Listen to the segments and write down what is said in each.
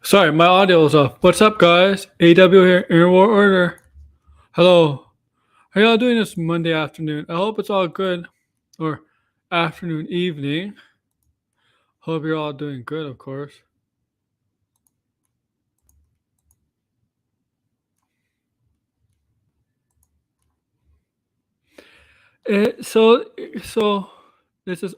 Sorry, my audio was off. What's up, guys? AW here, in War Order. Hello. How y'all doing this Monday afternoon? I hope it's all good. Or afternoon, evening. Hope you're all doing good, of course. So this is...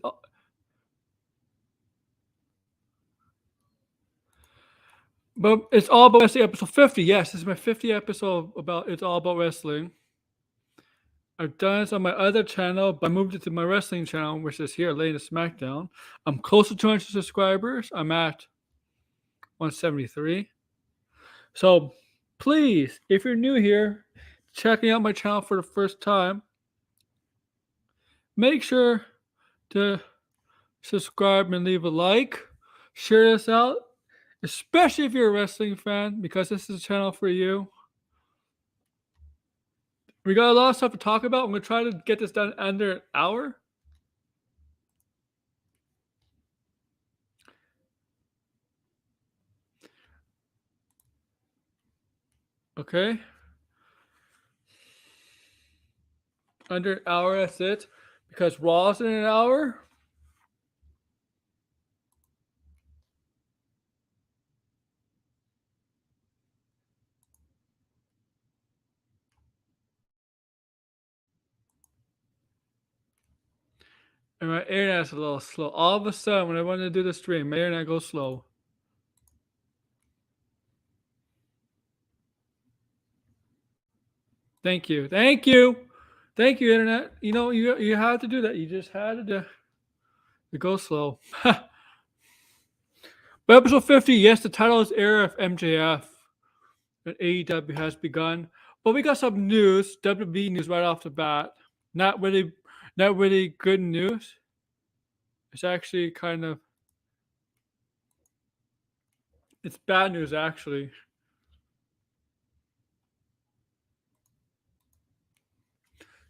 But it's all about wrestling, episode 50. Yes, this is my 50th episode about It's All About Wrestling. I've done this on my other channel, but I moved it to my wrestling channel, which is here, latest Smackdown. I'm close to 200 subscribers. I'm at 173. So please, if you're new here, checking out my channel for the first time, make sure to subscribe and leave a like. Share this out, especially if you're a wrestling fan, because this is a channel for you. We got a lot of stuff to talk about. I'm going to try to get this done under an hour. Okay. Under an hour, that's it. Because Raw's in an hour. And my internet's a little slow. All of a sudden, when I want to do the stream, my internet goes slow. Thank you. Thank you. Thank you, internet. You know, you had to do that. You just had to do it. Goes slow. But episode 50, yes, the title is Era of MJF. And AEW has begun. But we got some news, WWE news right off the bat. Not really good news. It's actually kind of... It's bad news, actually.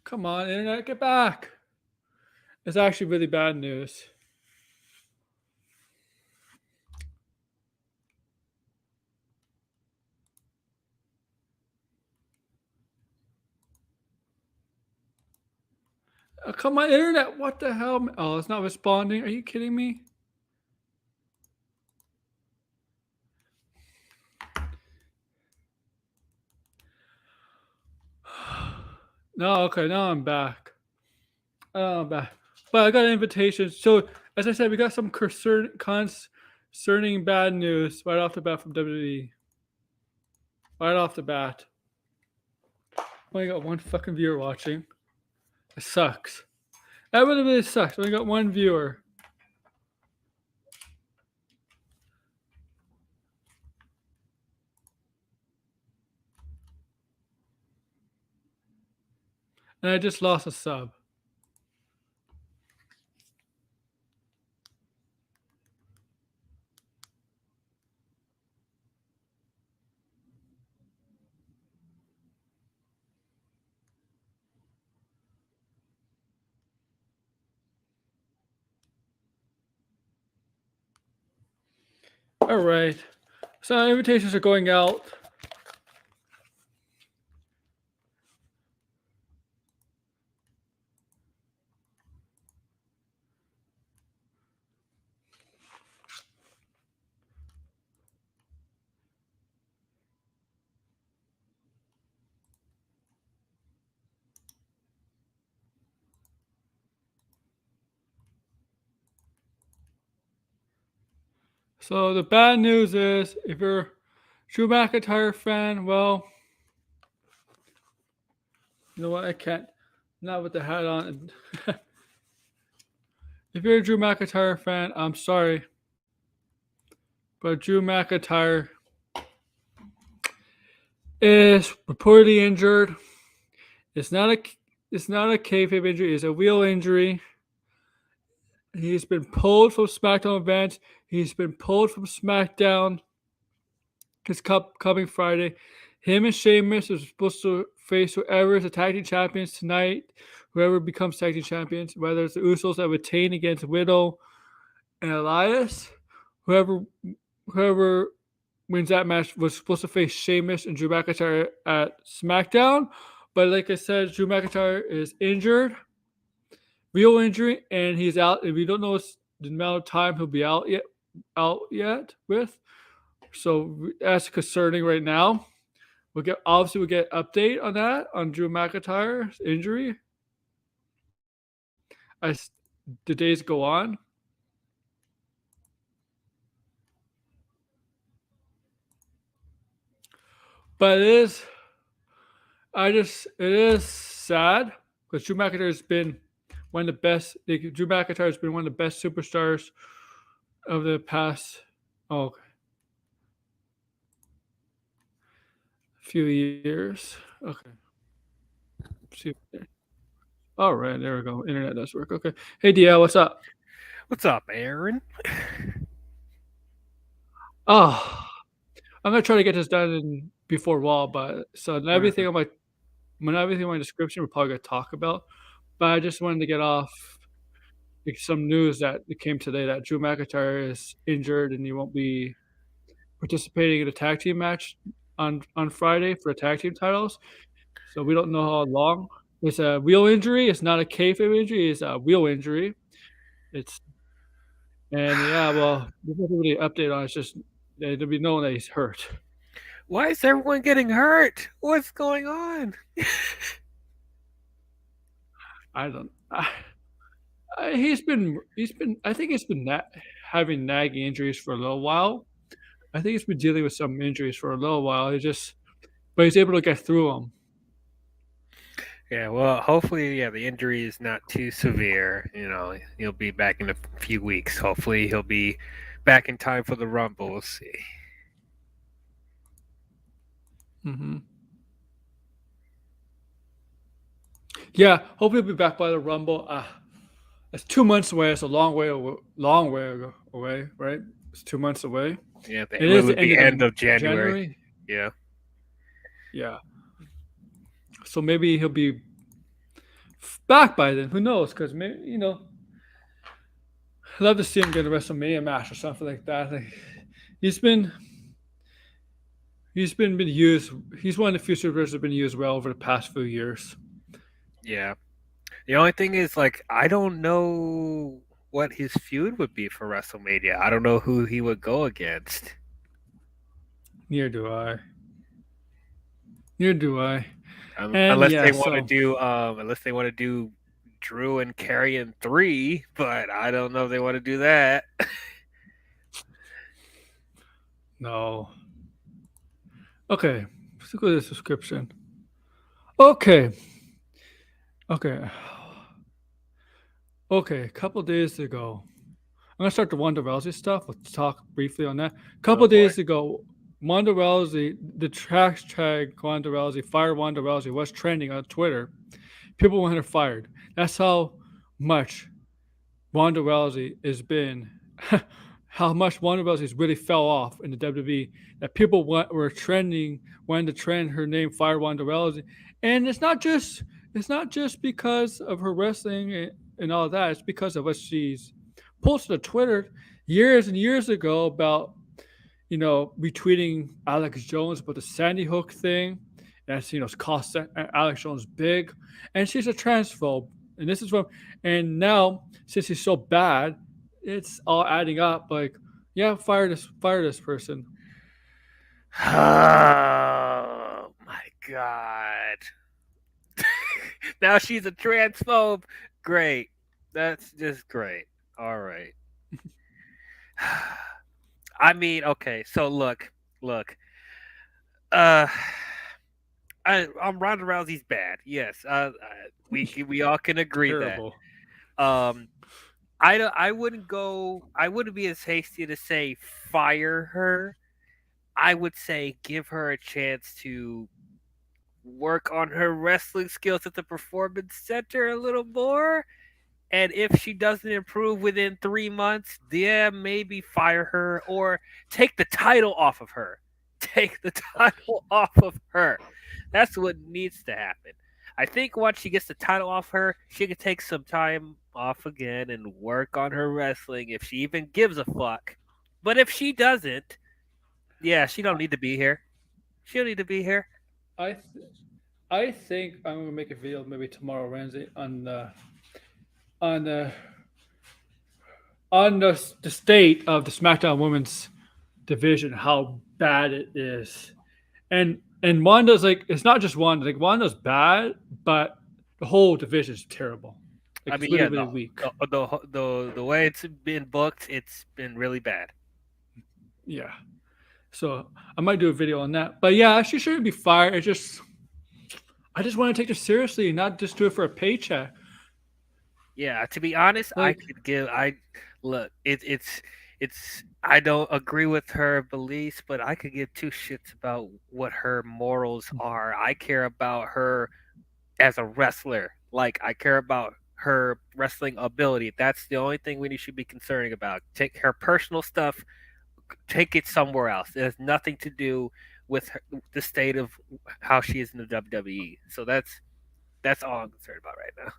Come on, internet, get back. It's actually really bad news. Oh, come on, internet, what the hell? Oh, it's not responding. Are you kidding me? No, okay, now I'm back. I'm back. But I got an invitation. So, as I said, we got some concerning bad news right off the bat from WWE. Right off the bat. Only got one fucking viewer watching. It sucks. That really sucks. Only got one viewer. And I just lost a sub. All right. So invitations are going out. So the bad news is, if you're a Drew McIntyre fan, well, you know what? I can't. Not with the hat on. If you're a Drew McIntyre fan, I'm sorry, but Drew McIntyre is reportedly injured. It's not a kayfabe injury. It's a real injury. He's been pulled from SmackDown events. He's been pulled from SmackDown. This coming Friday. Him and Sheamus are supposed to face whoever is the tag team champions tonight. Whoever becomes tag team champions, whether it's the Usos that retain against Widow and Elias, whoever wins that match, was supposed to face Sheamus and Drew McIntyre at SmackDown. But like I said, Drew McIntyre is injured, real injury, and he's out. And we don't know the amount of time he'll be out yet with. So that's concerning right now. We'll get an update on that, on Drew McIntyre's injury as the days go on. But it is sad because Drew McIntyre has been one of the best. Drew McIntyre has been one of the best superstars of the past few years. Okay. See. All right, there we go. Internet does work. Okay. Hey, DL, what's up? What's up, Aaron? Oh, I'm gonna try to get this done before Raw, but so everything on my description we're probably gonna talk about. But I just wanted to get off some news that came today that Drew McIntyre is injured and he won't be participating in a tag team match on Friday for tag team titles. So we don't know how long. It's a real injury. It's not a kayfabe injury. It's a real injury. Well, there's nothing really update on. It's just they'll be knowing that he's hurt. Why is everyone getting hurt? What's going on? I don't. He's been. I think he's been having nagging injuries for a little while. I think he's been dealing with some injuries for a little while. But he's able to get through them. Yeah, well, hopefully, the injury is not too severe. He'll be back in a few weeks. Hopefully, he'll be back in time for the Rumble. We'll see. Mm-hmm. Yeah, hopefully he'll be back by the Rumble. It's 2 months away. It's a long way away, right? It's 2 months away. Yeah, it is the end of January. Yeah. Yeah. So maybe he'll be back by then. Who knows? Because maybe I'd love to see him get a WrestleMania match or something like that. He's been used. He's one of the few superstars that have been used well over the past few years. Yeah. The only thing is, I don't know what his feud would be for WrestleMania. I don't know who he would go against. Neither do I. Unless they want to do Drew and Karrion 3, but I don't know if they want to do that. No. Okay, let's look at this description. Okay. A couple days ago, I'm gonna start the Ronda Rousey stuff. Let's talk briefly on that. A couple days ago, Ronda Rousey, the hashtag Ronda Rousey, fire Ronda Rousey was trending on Twitter. People want her fired. That's how much Ronda Rousey has been, how much Ronda Rousey's really fell off in the WWE. That people were wanting to trend her name, fire Ronda Rousey, and it's not just because of her wrestling and all that. It's because of what she's posted on Twitter years and years ago about, retweeting Alex Jones about the Sandy Hook thing. That's, it's cost Alex Jones big. And she's a transphobe. And this is and now, since she's so bad, it's all adding up. Fire this person. Oh, my God. Now she's a transphobe. Great. That's just great. All right. I mean, okay. So look. Ronda Rousey's bad. Yes. We all can agree Terrible. that. I wouldn't be as hasty to say fire her. I would say give her a chance to work on her wrestling skills at the Performance Center a little more. And if she doesn't improve within 3 months, maybe fire her or take the title off of her. Take the title off of her. That's what needs to happen. I think once she gets the title off her, she can take some time off again and work on her wrestling if she even gives a fuck. But if she doesn't, Yeah, she don't need to be here. She don't need to be here. I th- I think I'm gonna make a video maybe tomorrow, Wednesday, on the the state of the SmackDown Women's division, how bad it is, and Wanda's like it's not just Wanda, like Wanda's bad, but the whole division is terrible. Like I it's mean, really yeah, really weak. the way it's been booked, it's been really bad. Yeah, so I might do a video on that. But yeah, she shouldn't be fired. I just want to take this seriously and not just do it for a paycheck. Yeah, to be honest, I Like, could give I look, it's I don't agree with her beliefs, but I could give two shits about what her morals are. I care about her as a wrestler. Like I care about her wrestling ability. That's the only thing we should be concerning about. Take her personal stuff, take it somewhere else. It has nothing to do with the state of how she is in the WWE. So that's all I'm concerned about right now.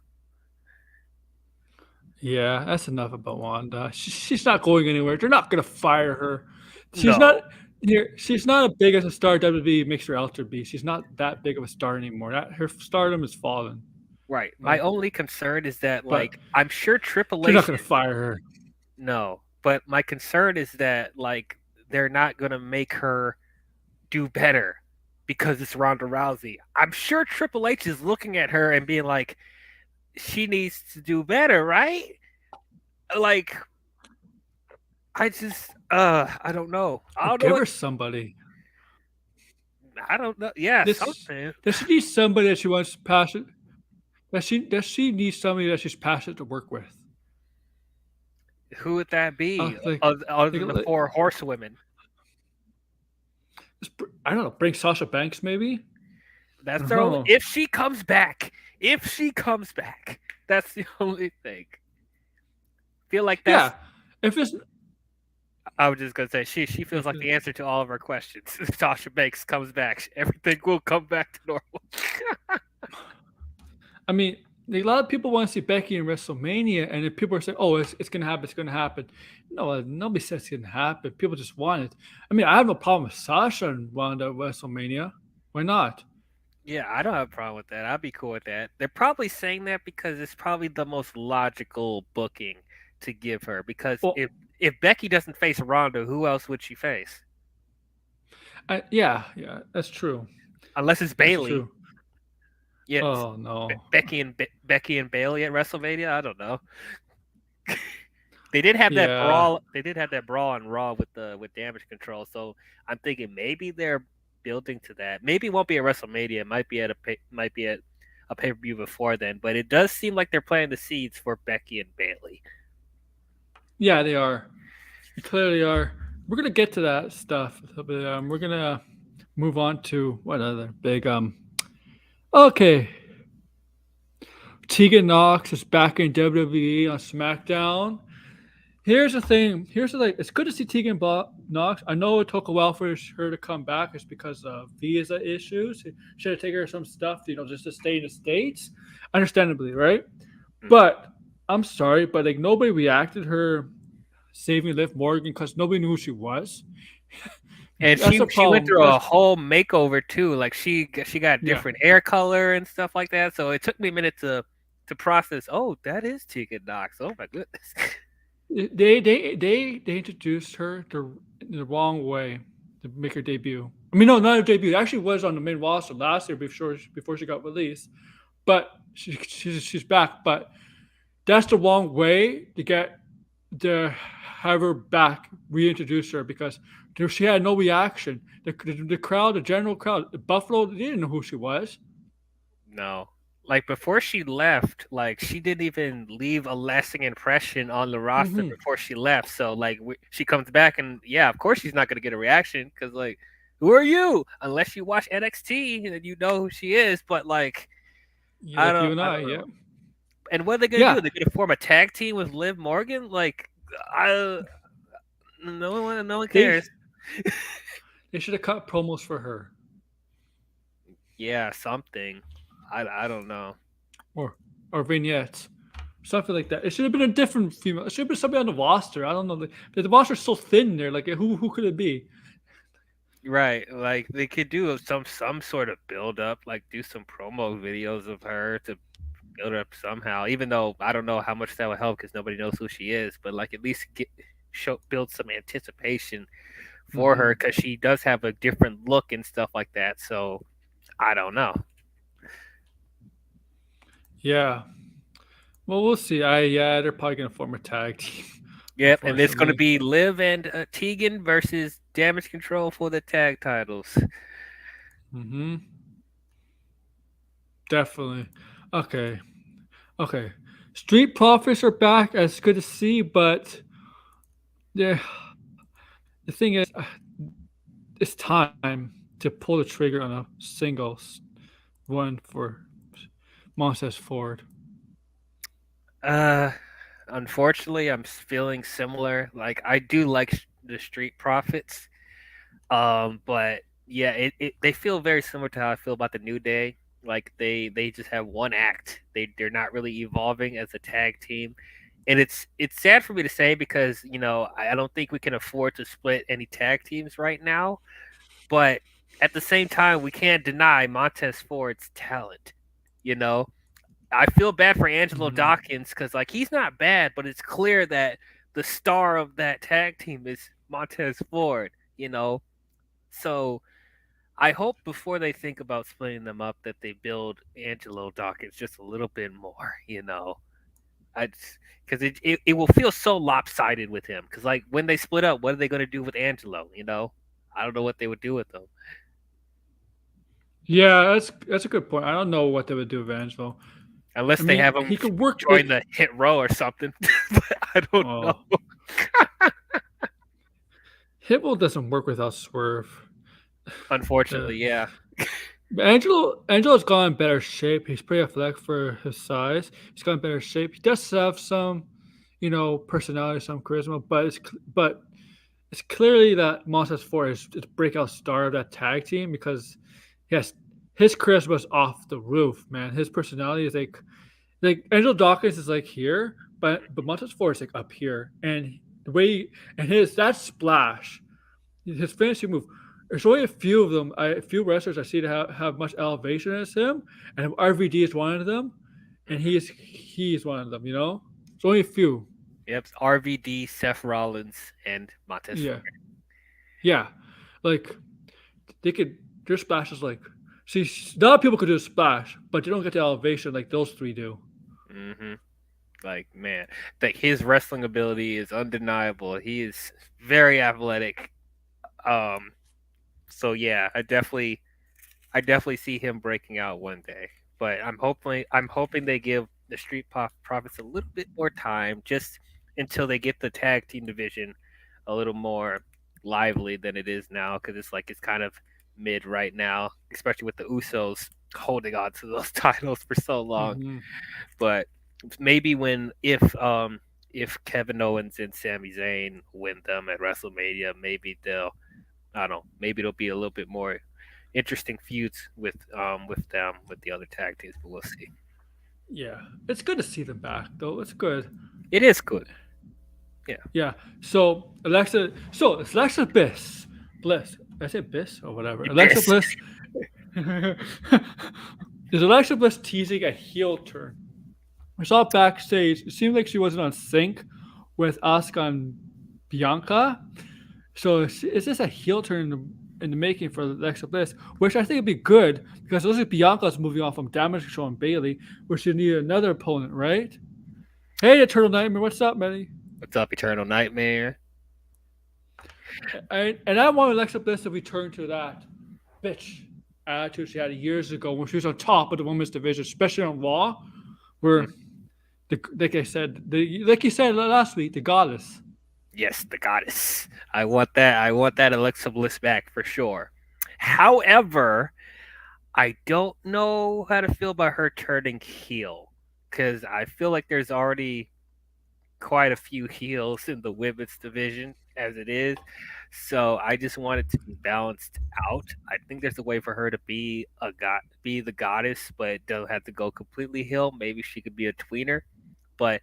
yeah, that's enough about Wanda. She's not going anywhere. They're not gonna fire her. She's not No, here. She's not as big as a star WWE makes her out to be. She's not that big of a star anymore. That her stardom has fallen. right. My Like, only concern is that, but like, I'm sure Triple they're not H. gonna fire her. No, but my concern is that, like, they're not gonna make her do better because it's Ronda Rousey. I'm sure Triple H is looking at her and being like, she needs to do better, right? Like, I don't know. I Well, don't know give what her somebody. I don't know. Yeah, This something. does she need somebody that she wants passionate? Does she need somebody that she's passionate to work with? Who would that Uh, be? like, Other than the like, four horsewomen? I don't know. Bring Sasha Banks maybe. I That's don't their only. know. If she comes back, that's the only thing. Feel like that's. Yeah, if it's I was just gonna say she feels if like it, the answer to all of our questions. If Sasha Banks comes back, everything will come back to normal. I mean, a lot of people want to see Becky in WrestleMania, and if people are saying, "Oh, it's gonna happen, it's gonna happen," no, nobody says it's gonna happen. People just want it. I mean, I have no problem with Sasha and Ronda at WrestleMania. Why not? Yeah, I don't have a problem with that. I'd be cool with that. They're probably saying that because it's probably the most logical booking to give her. Because Well, if Becky doesn't face Ronda, who else would she face? yeah, that's true. Unless it's That's Bailey. true. Yeah, Oh no. Becky and Bailey at WrestleMania. I don't know. They did have that Yeah, brawl. They did have that brawl on Raw with Damage Control. So I'm thinking maybe they're building to that. Maybe it won't be at WrestleMania. It might be at a pay per view before then. But it does seem like they're planting the seeds for Becky and Bailey. yeah, they are. They clearly are. We're gonna get to that stuff, but we're gonna move on to what other big Okay, Tegan Knox is back in WWE on SmackDown. Here's the thing. Here's the thing. It's good to see Tegan Knox. I know it took a while for her to come back. It's because of visa issues. Should have taken her some stuff, just to stay in the States. Understandably, right? But I'm sorry, but like nobody reacted to her saving Liv Morgan because nobody knew who she was. And That's a she went problem. through a whole makeover too. Like she got Yeah. different hair color and stuff like that. So it took me a minute to process. Oh, that is Tegan Knox. Oh my goodness. They introduced her the wrong way to make her debut. I mean, no, not her debut. It actually was on the main roster last year before she got released. But she's back. But that's the wrong way to have her back, reintroduce her because she had no reaction. The crowd, the general crowd, the Buffalo, they didn't know who she was. No. Like before she left, like she didn't even leave a lasting impression on the roster Hmm. before she left. So like she comes back and yeah, of course she's not gonna get a reaction because like who are you? Unless you watch NXT and you know who she is. But like Yeah, like you and I I, don't yeah, know. And what are they gonna do? yeah. They're gonna form a tag team with Liv Morgan? Like I no one They cares. they should have cut promos for her, Yeah, something. I don't know. or vignettes. Something like that. It should have been a different female. It should have been somebody on the roster. I don't know. The roster's so thin there. Like who could it be? Right, like they could do some sort of build up, like do some promo videos of her to build up somehow. Even though I don't know how much that would help because nobody knows who she is, but like at least build some anticipation for her Hmm. because she does have a different look and stuff like that. So I don't know. Yeah. Well, we'll see. Yeah, they're probably gonna form a tag team, Yep, and it's going to unfortunately. be Liv and Tegan versus Damage Control for the tag titles. Hmm. Definitely. Okay. Okay. Street Profits are back. It's good to see, but yeah, the thing is, it's time to pull the trigger on a singles one for Montez Ford. Uh, Unfortunately, I'm feeling similar. Like I do like the Street Profits, but yeah, they feel very similar to how I feel about the New Day. Like they just have one act. They're not really evolving as a tag team, and it's sad for me to say because I don't think we can afford to split any tag teams right now. But at the same time, we can't deny Montez Ford's talent. You know, I feel bad for Angelo Hmm. Dawkins because like he's not bad, but it's clear that the star of that tag team is Montez Ford. So I hope before they think about splitting them up that they build Angelo Dawkins just a little bit more. I because it will feel so lopsided with him because like when they split up, what are they going to do with Angelo? I don't know what they would do with them Yeah, that's a good point. I don't know what they would do with Angelo. I unless they mean, have him he could work join with. the Hit Row or something. But I don't know. Oh, Hippo doesn't work without Swerve. The Unfortunately, yeah. Angelo's got in better shape. He's pretty athletic for his size. He's got in better shape. He does have some, personality, some charisma, but it's clearly that Montez Ford is the breakout star of that tag team because yes, his charisma is off the roof, man. His personality is like Angelo Dawkins is like here, but Montez Ford is like up here, and the way and his that splash, his finishing move. There's only a few of them, a few wrestlers I see to have much elevation as him, and RVD is one of them, and Hmm. he's one of them. It's only a few. Yep. RVD, Seth Rollins, and Montez Ford. Yeah, yeah, like they could. Their splashes like see, a lot of people could do a splash, but they don't get the elevation like those three do. Hmm. Like man, like his wrestling ability is undeniable. He is very athletic. Um. So yeah, I definitely see him breaking out one day. But I'm hoping they give the Profits a little bit more time, just until they get the tag team division a little more lively than it is now, because it's kind of mid right now, especially with the Usos holding on to those titles for so long. Hmm. But maybe if Kevin Owens and Sami Zayn win them at WrestleMania, maybe they'll I don't know. Maybe it'll be a little bit more interesting feuds with them with the other tag teams, but we'll see. Yeah, it's good to see them back though. It's good. It is good. Yeah. Yeah. So it's Alexa Bliss. Did I say Bliss or whatever? Alexa Yes. Bliss. Is Alexa Bliss teasing a heel turn? I saw backstage. It seemed like she wasn't on sync with Asuka and Bianca. So is this a heel turn in the making for Alexa Bliss? Which I think would be good because it looks like Bianca's moving on from Damage Control and Bailey, where she need another opponent, right? Hey, Eternal Nightmare, what's up, man? What's up, Eternal Nightmare? And I want Alexa Bliss to return to that bitch attitude she had years ago when she was on top of the women's division, especially on Raw, Mm. where like you said last week, the goddess. Yes, the goddess. I want that. I want that Alexa Bliss back for sure. However, I don't know how to feel about her turning heel because I feel like there's already quite a few heels in the women's division as it is. So I just want it to be balanced out. I think there's a way for her to be the goddess, but don't have to go completely heel. Maybe she could be a tweener. But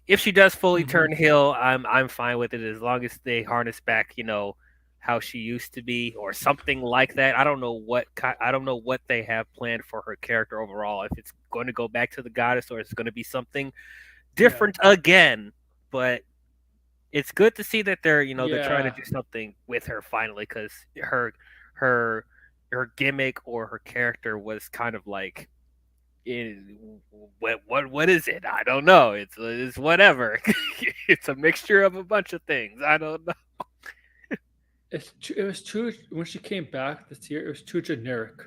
if she does fully Hmm. turn heel, I'm fine with it as long as they harness back, how she used to be or something like that. I don't know what they have planned for her character overall. If it's going to go back to the goddess or it's going to be something Yeah. different again. But it's good to see that they're trying to Yeah. do something with her finally, because her her gimmick or her character was kind of like, what is it? I don't know. It's whatever. It's a mixture of a bunch of things. I don't know. It was too when she came back this year. It was too generic.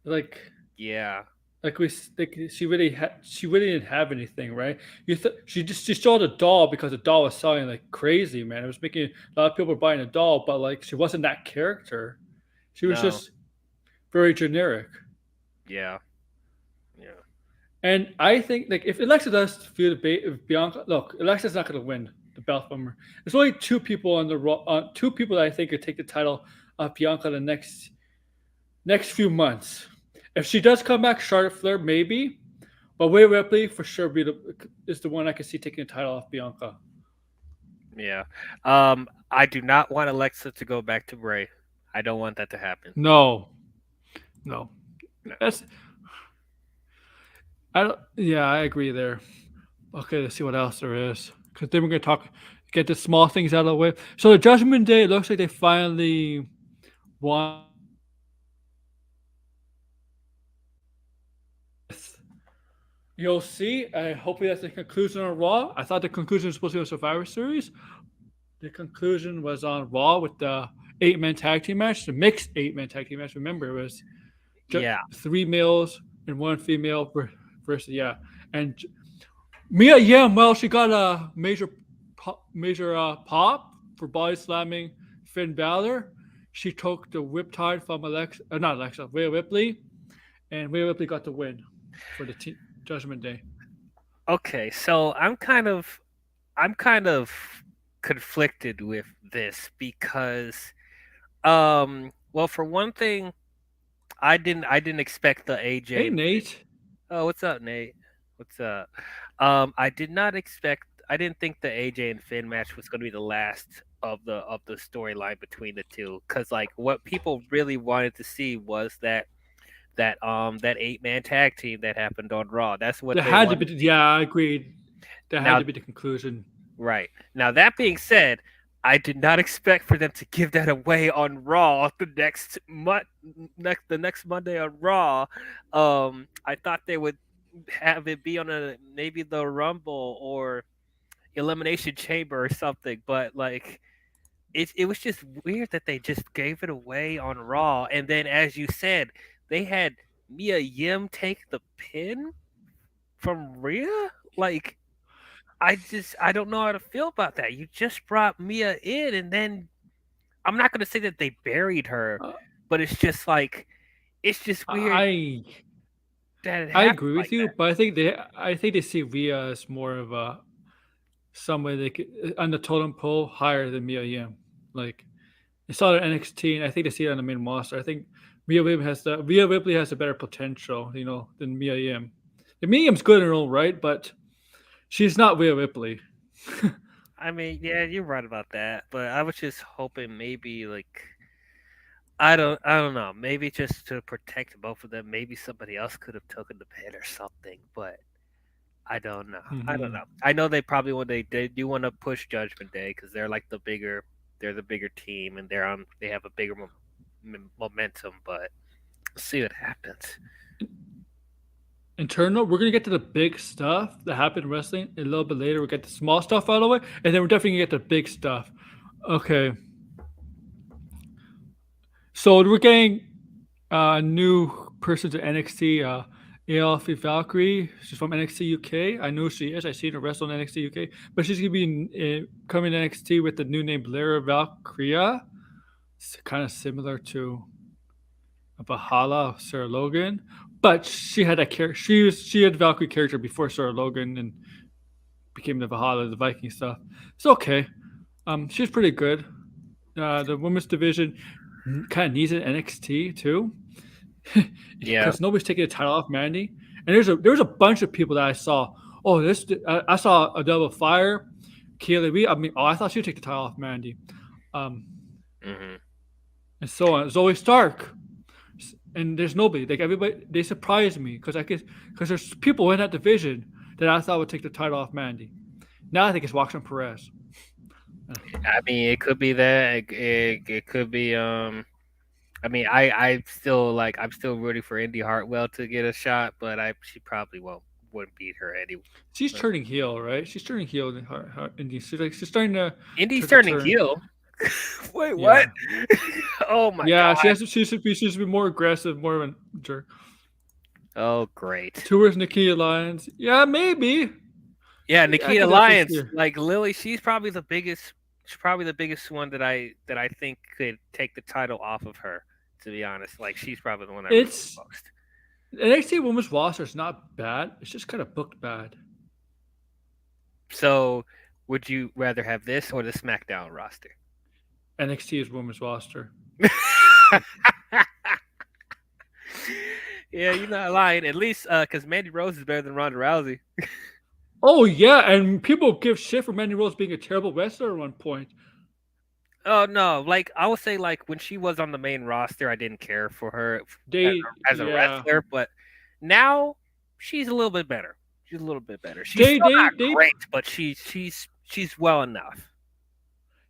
Like Yeah. like she really didn't have anything, right? She sold a doll because the doll was selling like crazy, man. It was making a lot of people buying a doll, but like she wasn't that character. She was No. just very generic. Yeah. Yeah. And I think like if Alexa does feel the bait, if Bianca, look, Alexa's not going to win the belt from her. There's only two people on the two people that I think could take the title of Bianca the next few months. If she does come back, Charlotte Flair maybe, but Rhea Ripley for sure is the one I can see taking the title off Bianca. Yeah. I do not want Alexa to go back to Bray. I don't want that to happen. No, no, No. that's I don't. Yeah, I agree there. Okay, let's see what else there is. Because then we're gonna get the small things out of the way. So the Judgment Day, it looks like they finally won. You'll see. Hopefully that's the conclusion on Raw. I thought the conclusion was supposed to be on Survivor Series. The conclusion was on Raw with the 8-man tag team match, the mixed 8-man tag team match. Remember, it was Yeah. 3 males and 1 female versus and Mia Yim. Well, she got a major pop for body slamming Finn Balor. She took the whiptide from Rhea Ripley, and Rhea Ripley got the win for the Judgment Day. Okay, so I'm kind of conflicted with this because well, for one thing, I didn't expect the Hey, AJ. Nate. Oh, what's up, Nate? What's up? I didn't think the AJ and Finn match was going to be the last of the storyline between the two, cuz like what people really wanted to see was that 8-man tag team that happened on Raw. That's what That they had to be. wanted. Yeah, I agreed. That had Now, to be the conclusion. right. Now that being said, I did not expect for them to give that away on Raw the next Monday on Raw. I thought they would have it be on maybe the Rumble or Elimination Chamber or something, but like it was just weird that they just gave it away on Raw, and then as you said, they had Mia Yim take the pin from Rhea. Like I don't know how to feel about that. You just brought Mia in, and then I'm not gonna say that they buried her, Uh, but it's just weird I that it I happened agree with like you, that. but I think they see Rhea as more of a somebody they could on the totem pole higher than Mia Yim. Like they saw it at NXT, and I think they see it on the main roster. I think Rhea Ripley has a better potential, than Mia Yim. The Mia Yim's good in her own right, but she's not Rhea Ripley. I mean, yeah, you're right about that, but I was just hoping maybe like I don't know, maybe just to protect both of them, maybe somebody else could have taken the pin or something, but I don't know. I don't Hmm. know. I know they probably they do want to push Judgment Day because they're like they're the bigger team and they have a bigger momentum, but we'll see what happens. Internal, we're gonna get to the big stuff that happened in wrestling a little bit later. We'll get the small stuff out of the way, and then we're definitely gonna get the big stuff. Okay, so we're getting a new person to NXT, Aoife Valkyrie. She's from NXT UK. I know who she is. I seen her wrestle in NXT UK, but she's gonna be coming to NXT with the new name Lyra Valkyria. It's kind of similar to Valhalla, Sarah Logan, but she had a character. She had Valkyrie character before Sarah Logan and became the Valhalla, the Viking stuff. It's okay. She's pretty good. The women's division kind of needs an NXT too, Yeah. because nobody's taking the title off Mandy. And there was a bunch of people that I saw. Oh, I saw a double fire, Kaylee Lee. I mean, I thought she'd take the title off Mandy. Um, Mhm. and so on. Zoe Stark, and there's nobody. Like everybody, they surprised me because there's people in that division that I thought would take the title off Mandy. Now I think it's Roxanne Perez. I mean, it could be that. It could be. I mean, I'm still rooting for Indy Hartwell to get a shot, but she probably wouldn't beat her anyway. She's turning heel, right? She's turning heel in she's like she's starting to Indy's take a turning turn. heel. Wait, Yeah, what? Oh my yeah. god. She should be more aggressive, more of a jerk. Oh great. Towards Nikita Lyons. Yeah, maybe. Yeah, Yeah, I Nikita could definitely see Lyons, her. like Lily, she's probably the biggest. She's probably the biggest one that I think could take the title off of her. To be honest, like she's probably the one I root It's for most. NXT Women's roster is not bad. It's just kind of booked bad. So, would you rather have this or the SmackDown roster? NXT's women's roster. Yeah, you're not lying. At least because Mandy Rose is better than Ronda Rousey. Oh yeah, and people give shit for Mandy Rose being a terrible wrestler at one point. Oh no, like I would say, like when she was on the main roster, I didn't care for her as a Yeah. wrestler, but now she's a little bit better. She's a little bit better. She's still not great, but she's well enough.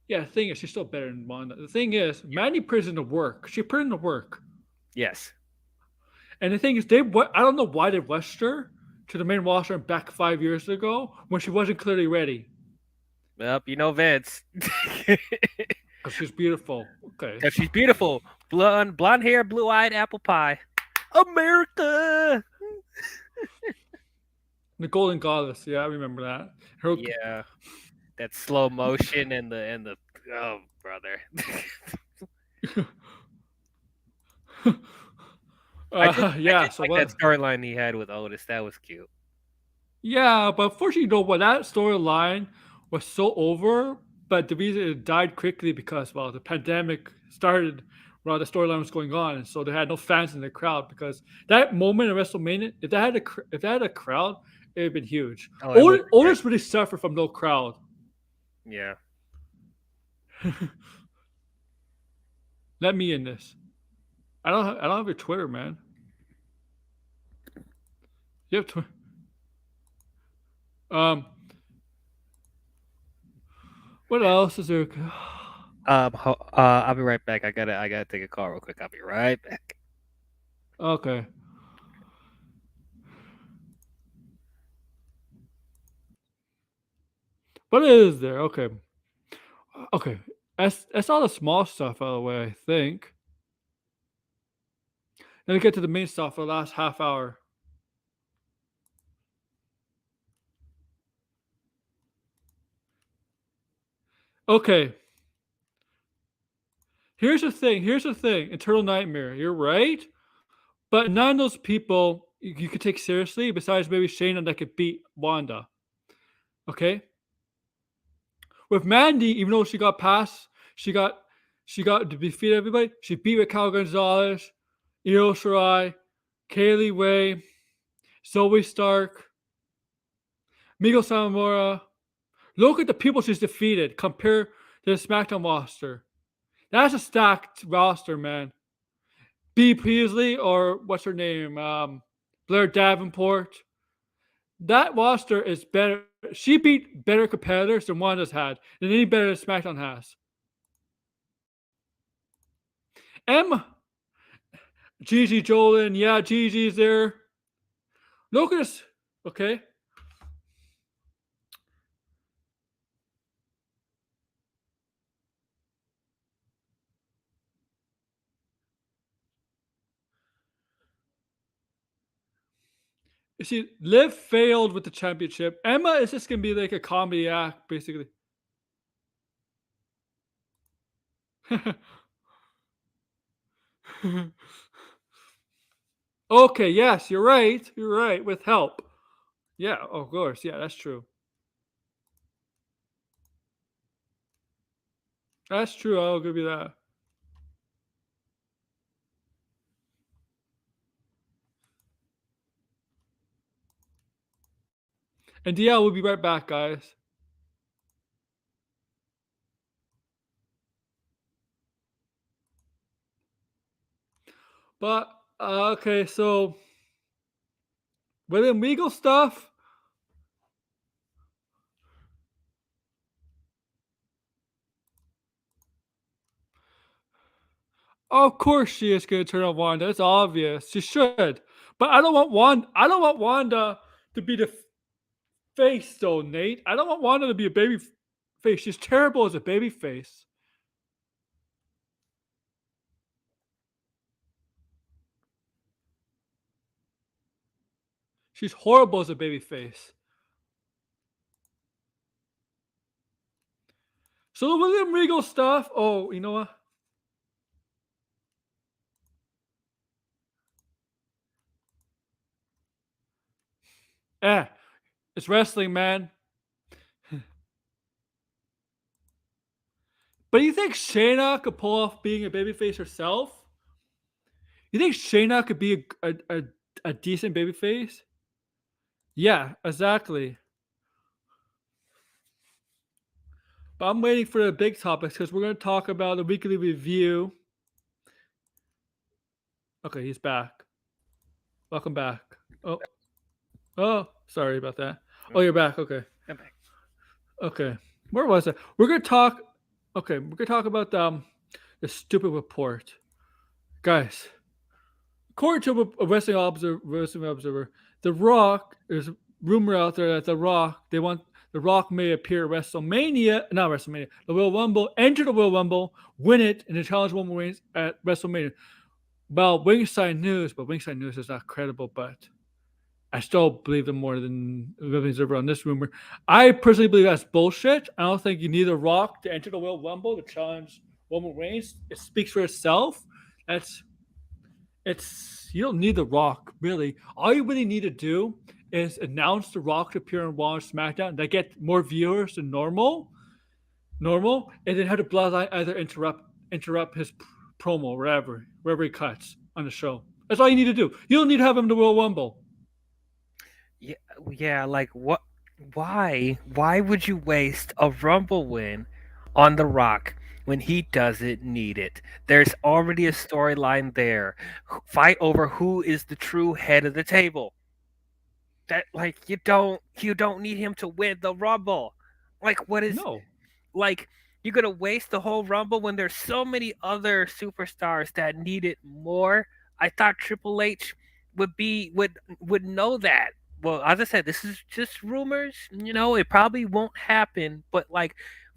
Yeah, the thing is, she's still better than Wanda. The thing is, Mandy put in the work. She put in the work. Yes. And the thing is, I don't know why they rushed her to the main roster back 5 years ago when she wasn't clearly ready. Well, you know Vince. Because she's beautiful. Okay. Because she's beautiful. Blonde hair, blue-eyed apple pie. America! The Golden Goddess. Yeah, I remember that. Yeah. That slow motion and the oh brother. Yeah. So like that storyline he had with Otis, that was cute. Yeah, but unfortunately, that storyline was so over. But the reason it died quickly because the pandemic started while the storyline was going on, and so they had no fans in the crowd. Because that moment in WrestleMania, if they had a crowd, it would have been huge. Otis really suffered from no crowd. Yeah. Let me in this. I don't have your Twitter, man. You have Twitter. What else is there? I'll be right back. I gotta take a call real quick. I'll be right back. Okay. What is there? Okay. Okay. That's all the small stuff out of the way, I think. Then we get to the main stuff for the last half hour. Okay. Here's the thing. Eternal Nightmare. You're right. But none of those people you could take seriously besides maybe Shayna that could beat Wanda. Okay? With Mandy, even though she got past, she got to defeat everybody. She beat Raquel Gonzalez, Io Shirai, Kaylee Ray, Zoe Stark, Miko Samamura. Look at the people she's defeated compared to the SmackDown roster. That's a stacked roster, man. Bea Priestley, or what's her name? Blair Davenport. That roster is better. She beat better competitors than Wanda's had, than any better than SmackDown has. Gigi Jolin, yeah, Gigi's there. Look at this, okay? You see, Liv failed with the championship. Emma is just gonna be like a comedy act, basically. Okay, yes, you're right. You're right. With help. Yeah, of course. Yeah, that's true. That's true. I'll give you that. And yeah, we'll be right back, guys. But okay, so Willam Regal stuff. Of course, she is going to turn on Wanda. It's obvious. She should. But I don't want Wanda. I don't want Wanda to be the face, though, Nate. I don't want Wanda to be a baby face. She's terrible as a baby face. She's horrible as a baby face. So the Willam Regal stuff. Oh, you know what? It's wrestling, man. But you think Shayna could pull off being a babyface herself? You think Shayna could be a decent babyface? Yeah, exactly. But I'm waiting for the big topics because we're going to talk about the weekly review. Okay, he's back. Welcome back. Oh, sorry about that. Oh, you're back. Okay. I'm back. Okay. Where was it? We're going to talk. Okay, we're going to talk about the stupid report. Guys, according to a wrestling observer, The Rock, there's a rumor out there that The Rock, they want The Rock may appear at WrestleMania, not WrestleMania, the Royal Rumble, enter the Royal Rumble, win it, and then challenge Roman Reigns at WrestleMania. Well, Ringside News, but Ringside News is not credible, but I still believe them more than Living Observer on this rumor. I personally believe that's bullshit. I don't think you need The Rock to enter the Royal Rumble to challenge Roman Reigns. It speaks for itself. It's you don't need The Rock, really. All you really need to do is announce The Rock to appear on Raw and SmackDown that get more viewers than normal, and then have the Bloodline either interrupt his promo wherever he cuts on the show. That's all you need to do. You don't need to have him in the Royal Rumble. Yeah, like what? Why would you waste a Rumble win on The Rock when he doesn't need it? There's already a storyline there. Fight over who is the true head of the table. That like you don't need him to win the Rumble. Like what is No. like you're gonna waste the whole Rumble when there's so many other superstars that need it more. I thought Triple H would know that. Well, as I said, this is just rumors. It probably won't happen. But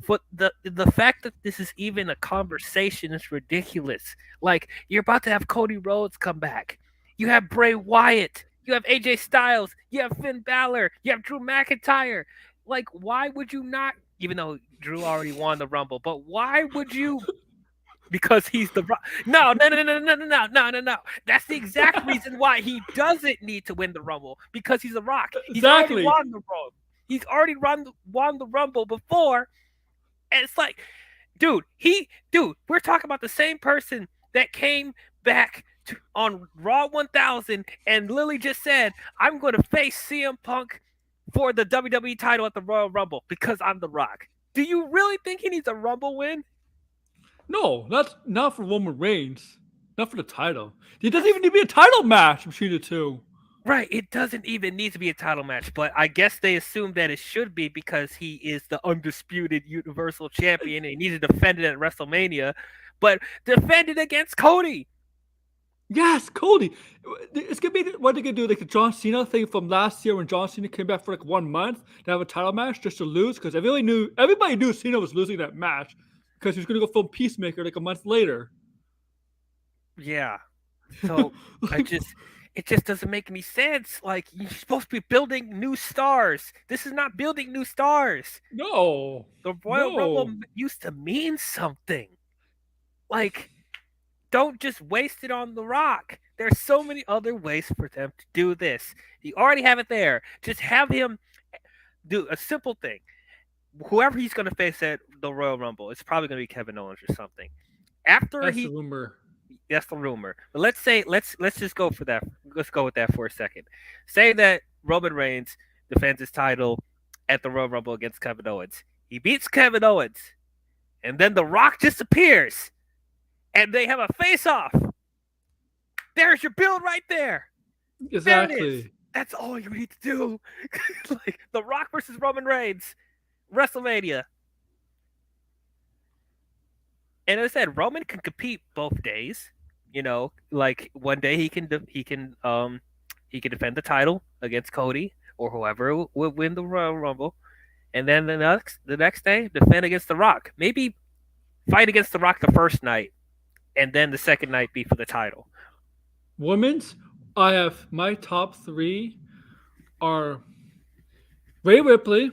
but the fact that this is even a conversation is ridiculous. Like you're about to have Cody Rhodes come back. You have Bray Wyatt. You have AJ Styles. You have Finn Balor. You have Drew McIntyre. Like, why would you not? Even though Drew already won the Rumble, but why would you? Because he's the Rock. No. That's the exact reason why he doesn't need to win the Rumble because he's a Rock. He's Exactly. already won the Rumble. He's already won the Rumble before, and it's like, dude, we're talking about the same person that came back on Raw 1000 and Lily just said, "I'm going to face CM Punk for the WWE title at the Royal Rumble because I'm the Rock." Do you really think he needs a Rumble win? No, that's not for Roman Reigns. Not for the title. It doesn't even need to be a title match between the two. Right, it doesn't even need to be a title match, but I guess they assume that it should be because he is the undisputed Universal Champion and he needs to defend it at WrestleMania, but defend it against Cody. Yes, Cody. It's gonna be what they gonna do, like the John Cena thing from last year when John Cena came back for like 1 month to have a title match just to lose because everybody knew Cena was losing that match because he was gonna go film Peacemaker like a month later. Yeah. So it just doesn't make any sense. Like you're supposed to be building new stars. This is not building new stars. No, The Royal Rumble no. used to mean something. Like, don't just waste it on The Rock. There's so many other ways for them to do this. You already have it there. Just have him do a simple thing. Whoever he's going to face at the Royal Rumble, it's probably going to be Kevin Owens or something. After That's the rumor. That's the rumor. But let's just go for that. Let's go with that for a second. Say that Roman Reigns defends his title at the Royal Rumble against Kevin Owens. He beats Kevin Owens, and then The Rock just appears, and they have a face-off. There's your build right there. There it is. Exactly. That's all you need to do. Like The Rock versus Roman Reigns, WrestleMania. And as I said, Roman can compete both days. You know, like one day he can defend the title against Cody or whoever will win the Royal Rumble, and then the next day defend against The Rock. Maybe fight against The Rock the first night, and then the second night be for the title. Women's, I have my top three are Rhea Ripley,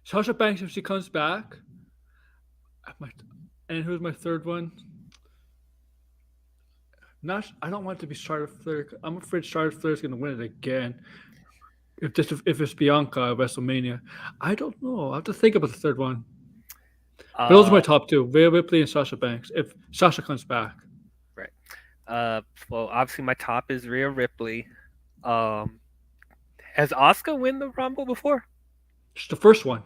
Sasha Banks if she comes back, and who's my third one? Not, I don't want it to be Charlotte Flair. I'm afraid Charlotte Flair is going to win it again. If it's Bianca at WrestleMania, I don't know. I have to think about the third one. But those are my top two: Rhea Ripley and Sasha Banks. If Sasha comes back, right. Well, obviously my top is Rhea Ripley. Has Asuka win the Rumble before? it's the first one.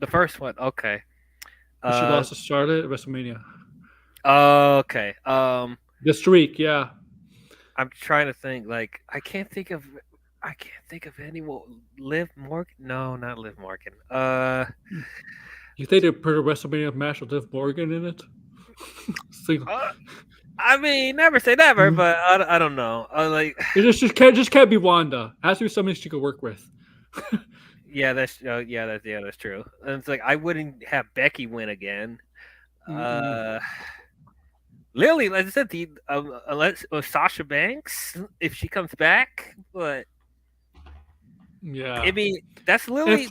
The first one, okay. She lost to Charlotte at WrestleMania. Okay. The streak, yeah. I'm trying to think. Like, I can't think of anyone. Liv Morgan? No, not Liv Morgan. You think they put a WrestleMania match with Liv Morgan in it? I mean, never say never, but I don't know. It just can't be Wanda. It has to be somebody she could work with. Yeah, that's true. And it's like I wouldn't have Becky win again. Lily, like I said, unless Sasha Banks, if she comes back, but yeah, I mean that's literally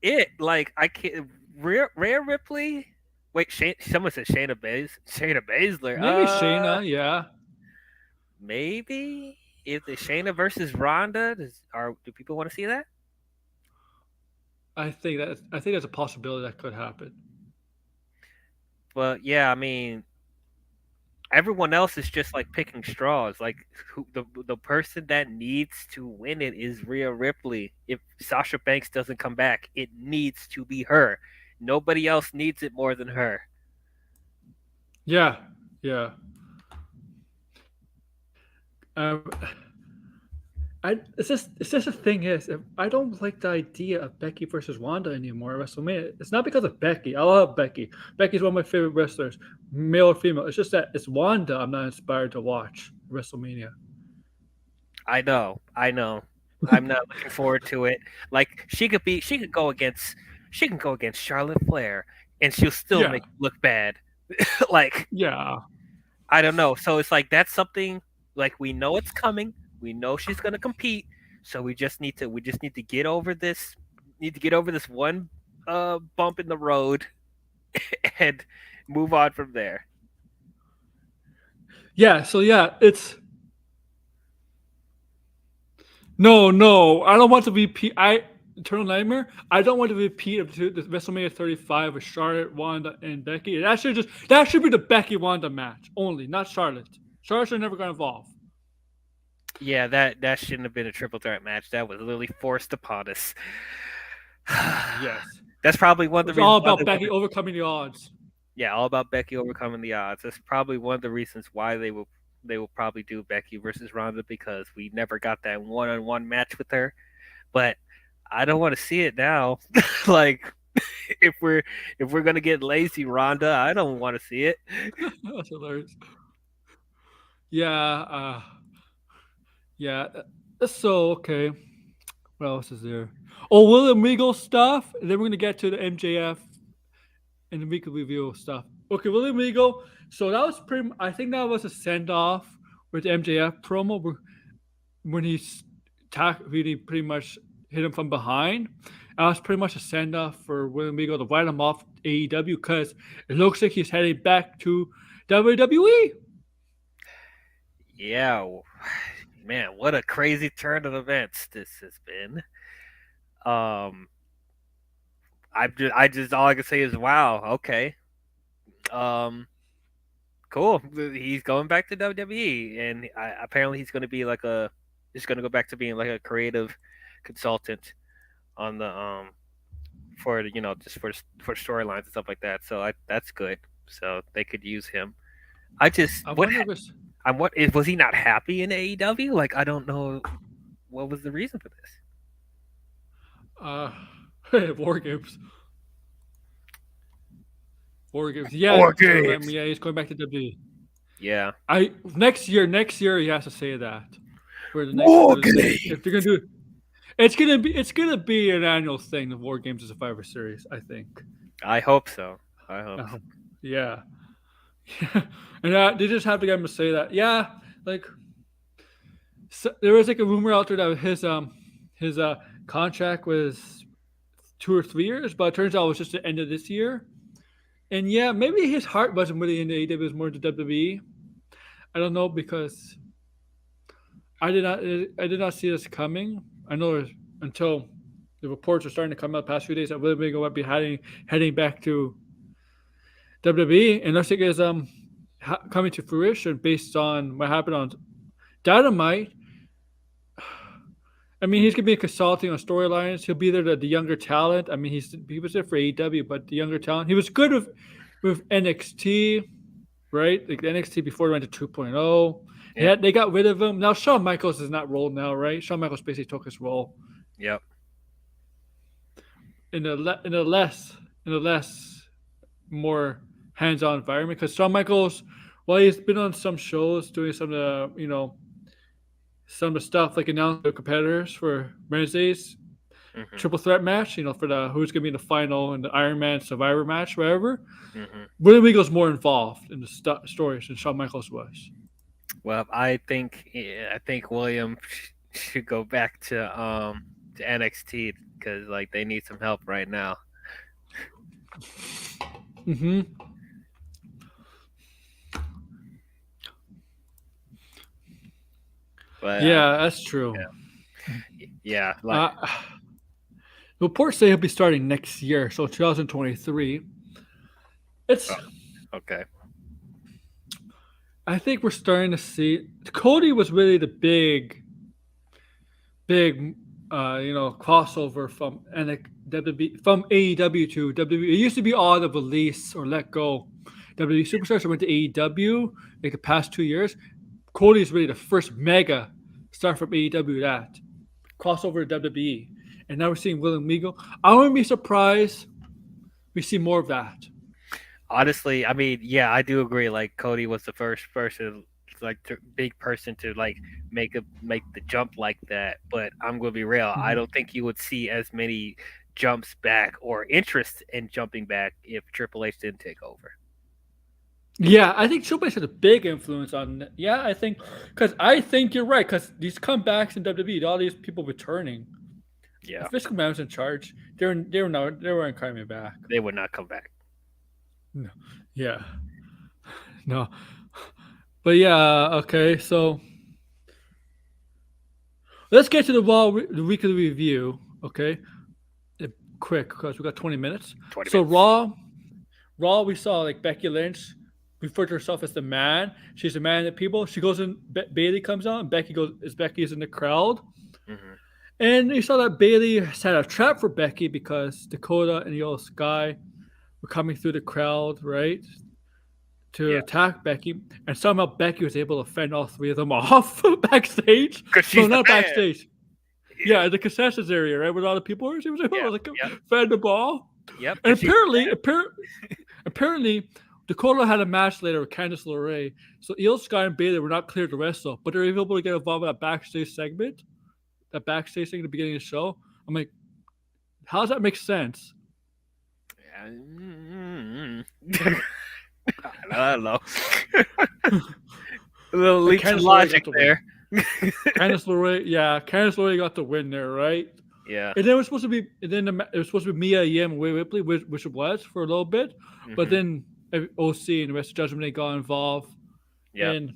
it. Like I can't. Rhea Ripley. Wait, someone said Shayna Baszler. Maybe Shayna, yeah. Maybe if the Shayna versus Ronda, do people want to see that? I think that's a possibility that could happen. But yeah, I mean, everyone else is just like picking straws. Like the person that needs to win it is Rhea Ripley. If Sasha Banks doesn't come back, it needs to be her. Nobody else needs it more than her. Yeah. It's just the thing is, I don't like the idea of Becky versus Wanda anymore at WrestleMania. It's not because of Becky. I love Becky. Becky's one of my favorite wrestlers, male or female. It's just that it's Wanda I'm not inspired to watch WrestleMania. I know. I'm not looking forward to it. Like she can go against Charlotte Flair and she'll still make it look bad. Like yeah. I don't know. So it's like that's something like we know it's coming. We know she's gonna compete. So we just need to get over this. One bump in the road and move on from there. Yeah, so it's No, I don't want to repeat. Eternal Nightmare. I don't want to repeat of the WrestleMania 35 with Charlotte, Wanda, and Becky. That should be the Becky Wanda match only, not Charlotte. Charlotte should never got involved. Yeah, that shouldn't have been a triple threat match. That was literally forced upon us. Yes, that's probably one of the reasons. All about Becky overcoming the odds. Yeah, all about Becky overcoming the odds. That's probably one of the reasons why they will probably do Becky versus Ronda, because we never got that one-on-one match with her. But I don't want to see it now. Like if we're gonna get lazy Ronda, I don't want to see it. That's hilarious. Yeah, So okay, what else is there? Oh, Willam Regal stuff, and then we're gonna get to the MJF and the weekly review stuff. Okay, Willam Regal. So that was I think that was a send off with the MJF promo when he really pretty much hit him from behind. That was pretty much a send off for Willam Regal to write him off AEW because it looks like he's heading back to WWE. Yeah, man, what a crazy turn of events this has been. I just all I can say is wow. Okay. Cool. He's going back to WWE, and apparently he's going to be just going to go back to being like a creative consultant on the for just for storylines and stuff like that. So that's good. So they could use him. I Was he not happy in AEW? Like I don't know what was the reason for this. Uh, War Games. War Games. Yeah, War I mean, games. yeah, he's going back to WWE. Yeah. Next year he has to say that War for the next games. if they're gonna do it. It's gonna be an annual thing. The War Games and Survivor Series, I think. I hope so. I hope. So. Yeah, and they just have to get him to say that. Yeah, like there was like a rumor out there that his contract was 2 or 3 years, but it turns out it was just the end of this year. And yeah, maybe his heart wasn't really into AEW, it was more into WWE. I don't know because I did not see this coming. I know until the reports are starting to come out the past few days that Willam Regal might be heading back to WWE, and looks like it's coming to fruition based on what happened on Dynamite. I mean, he's gonna be consulting on storylines. He'll be there to the younger talent. I mean, he was there for AEW, but the younger talent. He was good with NXT, right? Like the NXT before he went to 2.0. Yeah, they got rid of him. Now Shawn Michaels is not role now, right? Shawn Michaels basically took his role. Yep. In a less more hands-on environment, because Shawn Michaels, well, he's been on some shows doing some of the some of the stuff like announcing the competitors for Wednesday's triple threat match, for the who's gonna be in the final and the Iron Man Survivor match, whatever. Willam Regal's more involved in the stories than Shawn Michaels was. Well, I think William should go back to NXT because like they need some help right now. Mm-hmm. But, yeah, that's true. Yeah. Reports say he'll be starting next year, so 2023. It's okay. I think we're starting to see Cody was really the big crossover from from AEW to WWE. It used to be all the release or let go WWE superstars that went to AEW like the past 2 years. Cody is really the first mega star from AEW that crossover to WWE, and now we're seeing Willam Regal. I wouldn't be surprised we see more of that. Honestly, I mean, yeah, I do agree. Like Cody was the first person, like big person to like make the jump like that. But I'm gonna be real. Mm-hmm. I don't think you would see as many jumps back or interest in jumping back if Triple H didn't take over. Yeah, I think Triple H has a big influence on. Yeah, I think you're right. Because these comebacks in WWE, all these people returning. Yeah, if Vince McMahon was in charge, they weren't coming back. They would not come back. No. Yeah. No. But yeah, okay. So let's get to the weekly review. Okay, quick because we got 20 minutes. 20 so minutes. Raw, we saw like Becky Lynch referred to herself as the man. She's the man of people. She goes in. Bayley comes out, and Becky's in the crowd. Mm-hmm. And you saw that Bayley set a trap for Becky because Dakota and Yellow Sky were coming through the crowd, right, to attack Becky. And somehow Becky was able to fend all three of them off backstage. No, not backstage. Yeah, the concessions area, right, where all the people were. She was able to fend the ball. Yep. And apparently, Dakota had a match later with Candice LeRae. So Io Sky and Bayley were not cleared to wrestle, but they're able to get involved in that backstage segment. That backstage thing at the beginning of the show. I'm like, how does that make sense? I don't know. A little leap of logic there. Candice LeRae got the win there, right? Yeah. And then it was supposed to be, Mia Yim and Rhea Ripley, which it was for a little bit, but then OC and the rest of Judgment Day got involved. Yeah. And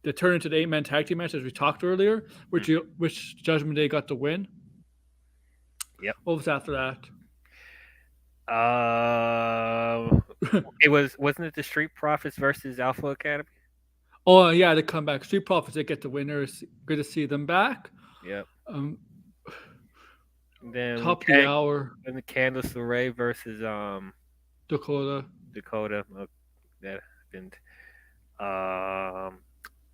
they turned into the 8-man tag team match as we talked earlier, which Judgment Day got the win. Yep. What was after that? Wasn't it the Street Profits versus Alpha Academy? Oh yeah, they come back. Street Profits, they get the winners. Good to see them back. Yep. Then top of the hour. And the Candice LeRae versus Dakota. That happened.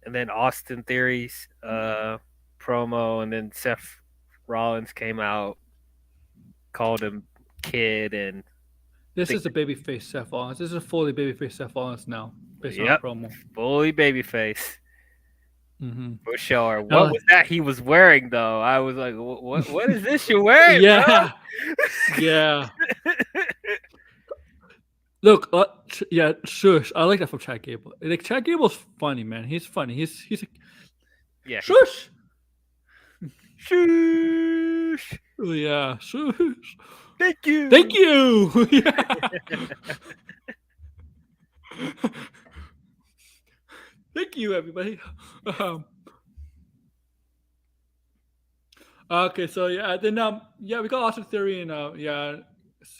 and then Austin Theory's promo, and then Seth Rollins came out, called him kid, and This think, is a babyface Seth Rollins. This is a fully babyface Seth Rollins now, based on yep, the promo. fully babyface. Mm-hmm. For sure. What was that he was wearing though? I was like, what is this you're wearing, Yeah, yeah. Look, yeah, shush. I like that from Chad Gable. Like Chad Gable's funny, man. He's funny. He's like, Yeah. shush. Shush. Yeah, shush. Thank you. Thank you. Yeah. Thank you, everybody. Okay, so yeah, then yeah, we got Austin Theory and yeah,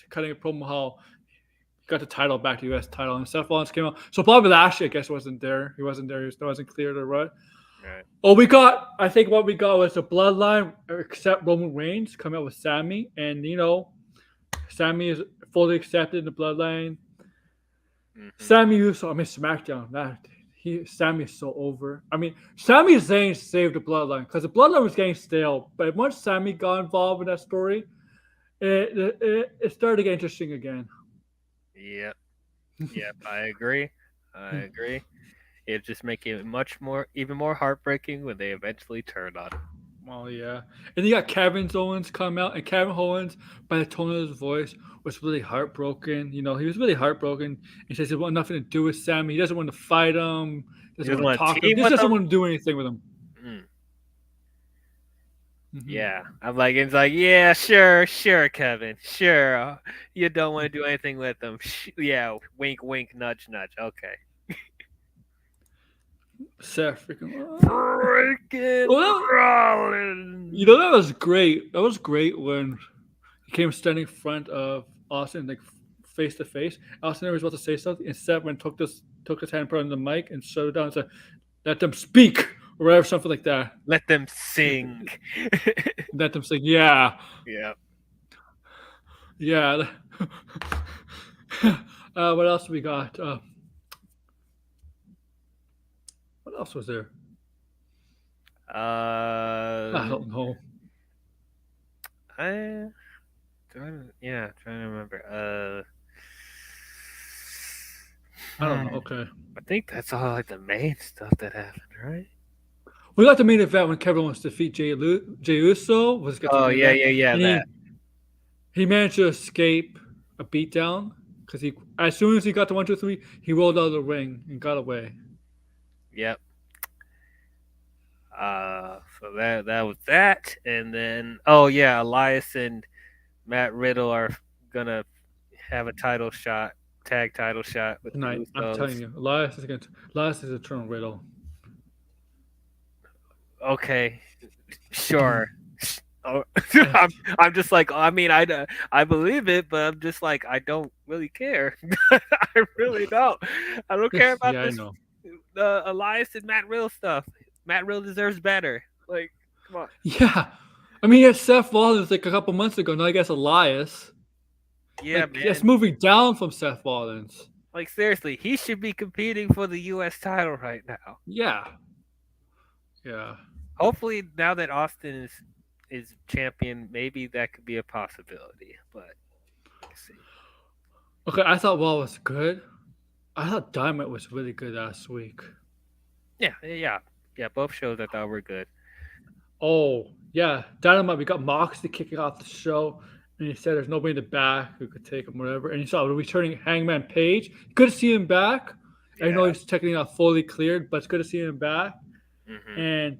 cutting a promo how he got the title back, to U.S. title, and Seth Rollins came out. So Bobby Lashley, I guess, wasn't there. He wasn't there. He wasn't cleared or what. Right. Oh, we got. I think what we got was the Bloodline, except Roman Reigns, coming out with Sammy, and Sammy is fully accepted in the Bloodline. Mm-hmm. Sammy Uso, I mean SmackDown. Sammy is so over. I mean, Sami Zayn saved the Bloodline because the Bloodline was getting stale. But once Sammy got involved in that story, it started to get interesting again. Yep. Yep. I agree. It just make it even more heartbreaking when they eventually turn on him. Oh yeah, and you got Kevin Owens come out, and Kevin Owens, by the tone of his voice, was really heartbroken. He was really heartbroken. He says he wants nothing to do with Sammy. He doesn't want to fight him. Doesn't want to talk to him. He just doesn't want to do anything with him. Mm. Mm-hmm. Yeah, it's like, yeah, sure, Kevin, sure. You don't want to do anything with them. Yeah, wink, wink, nudge, nudge. Okay. Seth freaking Rollins. That was great. That was great when he came standing in front of Austin, like face to face. Austin was about to say something, and Seth took his hand, put on the mic, and shut it down and said, "Let them speak," or whatever, something like that. Let them sing. Let them sing. Yeah. Yeah. Yeah. What else we got? What else was there? I don't know. Trying to remember. I don't know. Okay. I think that's all like the main stuff that happened, right? We got the main event when Kevin wants to defeat Jey Uso. That. He managed to escape a beatdown because as soon as he got to 1, 2, 3, he rolled out of the ring and got away. Yep. So that was that, and then Elias and Matt Riddle are gonna have a tag title shot with tonight. I'm telling you, Elias is a turn Riddle. Okay, sure. I'm just like, I mean, I believe it, but I'm just like, I don't really care. I really don't. I don't care about this. Elias and Matt Riddle stuff. Matt Riddle deserves better. Like, come on. Yeah, I mean, it's Seth Rollins like a couple months ago. Now I guess Elias. Yeah, man. It's moving down from Seth Rollins. Like, seriously, he should be competing for the U.S. title right now. Yeah. Yeah. Hopefully, now that Austin is champion, maybe that could be a possibility. But let's see. Okay, I thought Raw was good. I thought Dynamite was really good last week. Yeah. Both shows I thought were good. Oh yeah, Dynamite. We got Moxley kicking off the show, and he said there's nobody in the back who could take him, whatever. And he saw the returning Hangman Page. Good to see him back. Yeah. I know he's technically not fully cleared, but it's good to see him back. Mm-hmm. And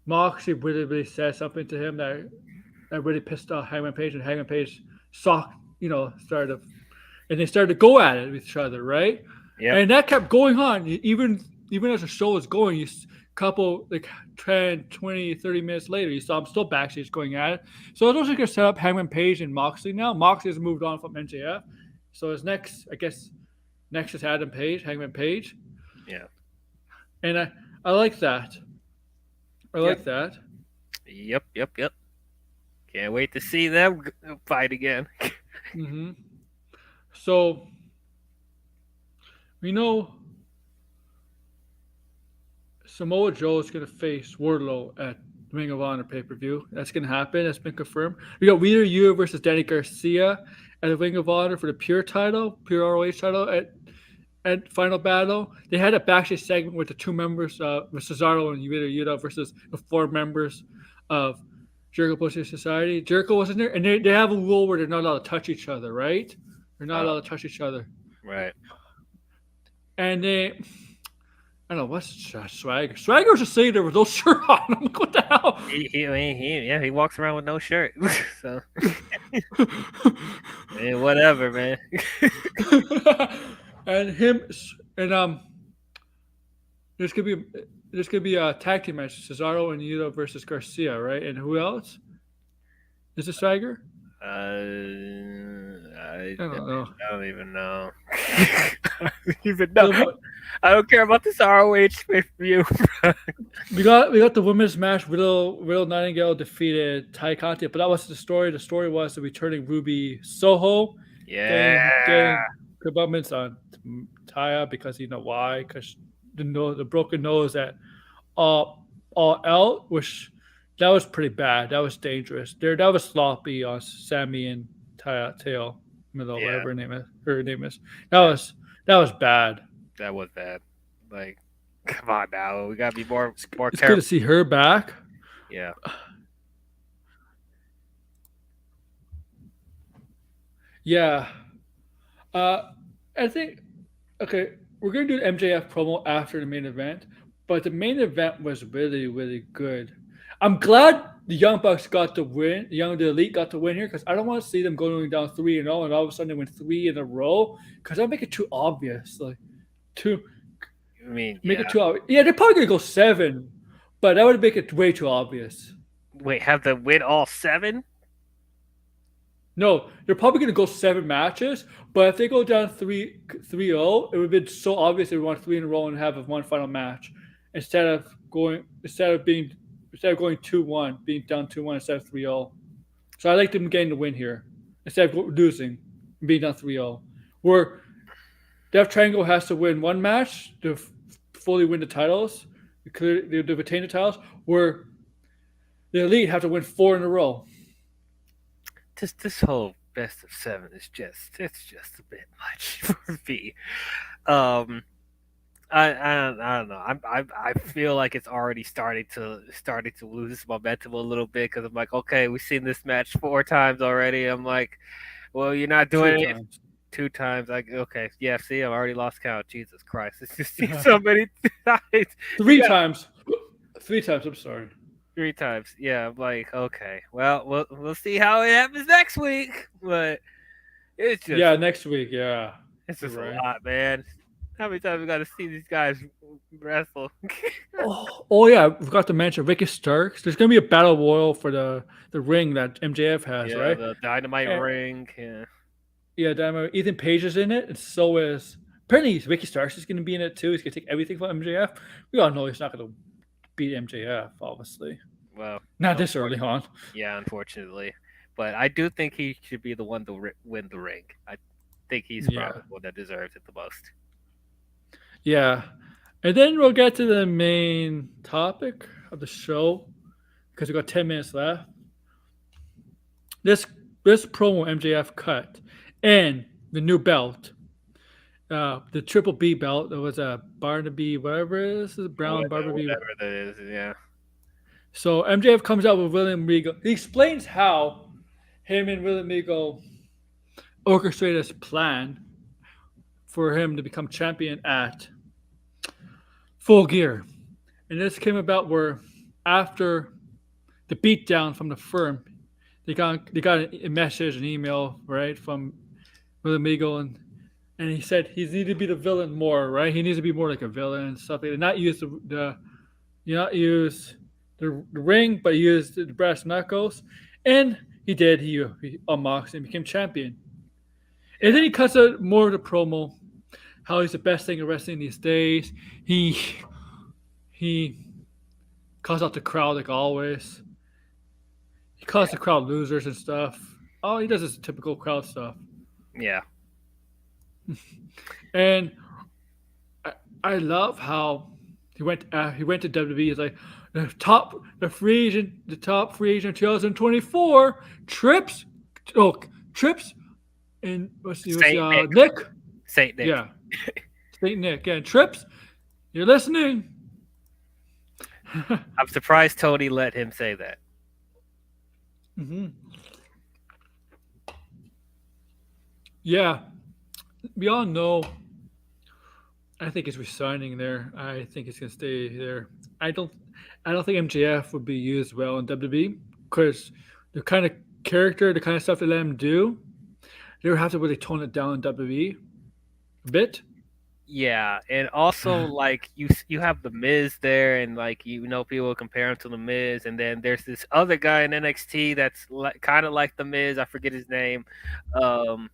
Moxley really said something to him that really pissed off Hangman Page, and Hangman Page started and they started to go at it with each other, right? Yeah. And that kept going on. Even as the show was going, couple 10, 20, 30 minutes later, you saw him still backstage going at it. So it looks like they're set up Hangman Page and Moxley now. Moxley has moved on from MJF. So his next is Hangman Page. Yeah. And I like that. I like that. Yep. Can't wait to see them fight again. Mm-hmm. So, we know Samoa Joe is going to face Wardlow at Ring of Honor pay per view. That's going to happen. That's been confirmed. We got Wheeler Yuta versus Danny Garcia at the Ring of Honor for the Pure title, Pure ROH title at Final Battle. They had a backstage segment with the two members, with Cesaro and Wheeler Yuta versus the four members of Jericho Pussy Society. Jericho wasn't there, and they have a rule where they're not allowed to touch each other, right? They're not allowed to touch each other. Right. And they, I don't know, what's Swagger? Swagger was just saying there was no shirt on him. What the hell? He walks around with no shirt. So, whatever, man. And there's gonna be a tag team match: Cesaro and Yuta versus Garcia, right? And who else? Is it Swagger? I don't know. don't even know. I don't care about this ROH pay-per-view. we got the women's match. Riddle Nightingale defeated Ty Conti, but that was the story. The story was the returning Ruby Soho. Getting comeuppance on Taya because you know why? Because the broken nose at all out, which that was pretty bad. That was dangerous. That was sloppy on Sammy and Tail Middle, whatever her name is. That was bad. That was bad. Like, come on now. We gotta be more It's careful. good to see her back. Yeah. Yeah. I think we're gonna do the MJF promo after the main event, but the main event was really, really good. I'm glad the Young Bucks got the win. The Elite got the win here because I don't want to see them going down 3-0 and all of a sudden they win 3 in a row because that'll make it too obvious. Like, it too obvious. Yeah, they're probably gonna go 7, but that would make it way too obvious. Wait, have them win all 7? No, they're probably going to go 7 matches, but if they go down 3-0, it would have been so obvious they would want 3 in a row and have one final match instead of going 2-1, being down 2-1 instead of 3-0. So I like them getting the win here instead of losing and being down 3-0. Where Death Triangle has to win 1 match to fully win the titles, to retain the titles, where the Elite have to win 4 in a row. This whole best of 7 is just a bit much for me. I don't know. I feel like it's already starting to lose its momentum a little bit because I'm like, okay, we've seen this match 4 times already. I'm like, well, you're not doing it 2 times. Like, okay, yeah. See, I've already lost count. Jesus Christ, it's just so many times. 3 times. 3 times. I'm sorry. 3 times. Yeah, I'm like, okay. Well, we'll see how it happens next week. But it's just next week. Yeah, it's just a lot, man. How many times we got to see these guys wrestle? oh yeah, we've got to mention Ricky Starks. There's gonna be a battle royal for the ring that MJF has, right? The Dynamite ring. Yeah, Dynamite. Ethan Page is in it, and so is apparently Ricky Starks is gonna be in it too. He's gonna take everything from MJF. We all know he's not gonna beat MJF, obviously. Well, not this early on. Yeah, unfortunately, but I do think he should be the one to win the ring. I think he's probably the one that deserves it the most. Yeah, and then we'll get to the main topic of the show because we got 10 minutes left. This promo MJF cut and the new belt. The Triple B belt. There was a Barnaby, whatever it is, Brown Barnaby. Whatever that is, yeah. So MJF comes out with Willam Regal. He explains how him and Willam Regal orchestrated this plan for him to become champion at Full Gear. And this came about where after the beatdown from the firm, they got a message, an email, right, from Willam Regal, and he said he needs to be the villain more, right? He needs to be more like a villain and stuff like that. Not use the ring, but use the brass knuckles. And he did. He unboxed and became champion. And then he cuts out more of the promo, how he's the best thing in wrestling these days. He calls out the crowd like always. He calls the crowd losers and stuff. Oh, he does his typical crowd stuff. Yeah. And I love how He went to WWE. He's like the top free agent 2024 trips. Oh, trips and what's Saint Nick. Nick? Saint Nick. Yeah, Saint Nick. Yeah, trips. You're listening. I'm surprised Tony let him say that. hmm Yeah, we all know. I think he's resigning there. I think he's gonna stay there. I don't. I don't think MJF would be used well in WWE because the kind of character, the kind of stuff they let him do, they would have to really tone it down in WWE a bit. Yeah, and also like you have the Miz there, and like people compare him to the Miz, and then there's this other guy in NXT that's kind of like the Miz. I forget his name. Um,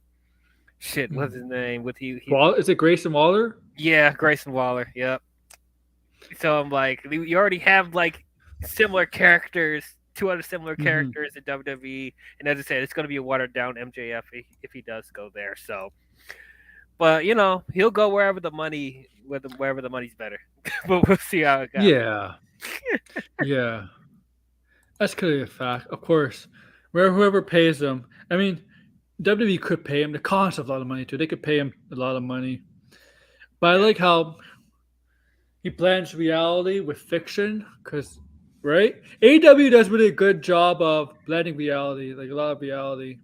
shit, what's his name? With Is it Grayson Waller? Yeah, Grayson Waller. Yep. So I'm like, you already have like similar characters, two other similar characters in WWE, and as I said, it's going to be a watered down MJF if he does go there. So, but he'll go wherever the money's better. But we'll see how it goes. Yeah, yeah, that's clearly a fact. Of course, whoever pays him. I mean, WWE could pay him. It costs a lot of money too. They could pay him a lot of money. But I like how he blends reality with fiction, because right, AEW does really a good job of blending reality, like a lot of reality,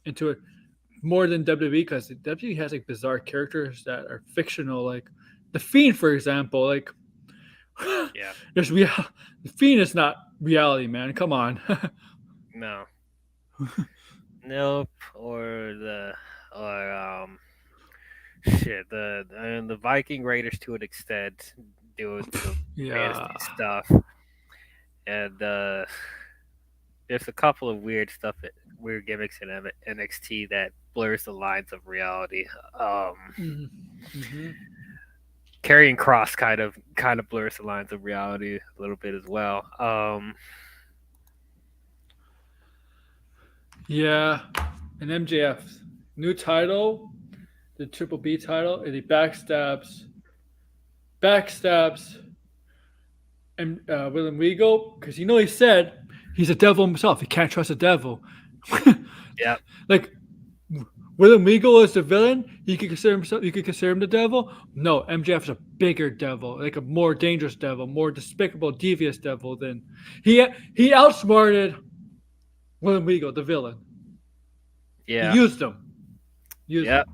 into it more than WWE, because WWE has like bizarre characters that are fictional, like the Fiend, for example. Like, Yeah. there's the Fiend is not reality, man. Come on. No. Nope. Shit. The Viking Raiders to an extent do the Yeah. fantasy stuff, and there's a couple of weird gimmicks in NXT that blurs the lines of reality. Mm-hmm. Karrion Kross kind of blurs the lines of reality a little bit as well. Yeah, and MJF's new title, the Triple B title, and he backstabs and Willam Regal, because he said he's a devil himself. He can't trust a devil. Yeah. Like, Willam Regal is the villain. You could consider him the devil. No, MJF is a bigger devil, like a more dangerous devil, more despicable, devious devil than he outsmarted Willam Regal, the villain. Yeah. He used him. Yep.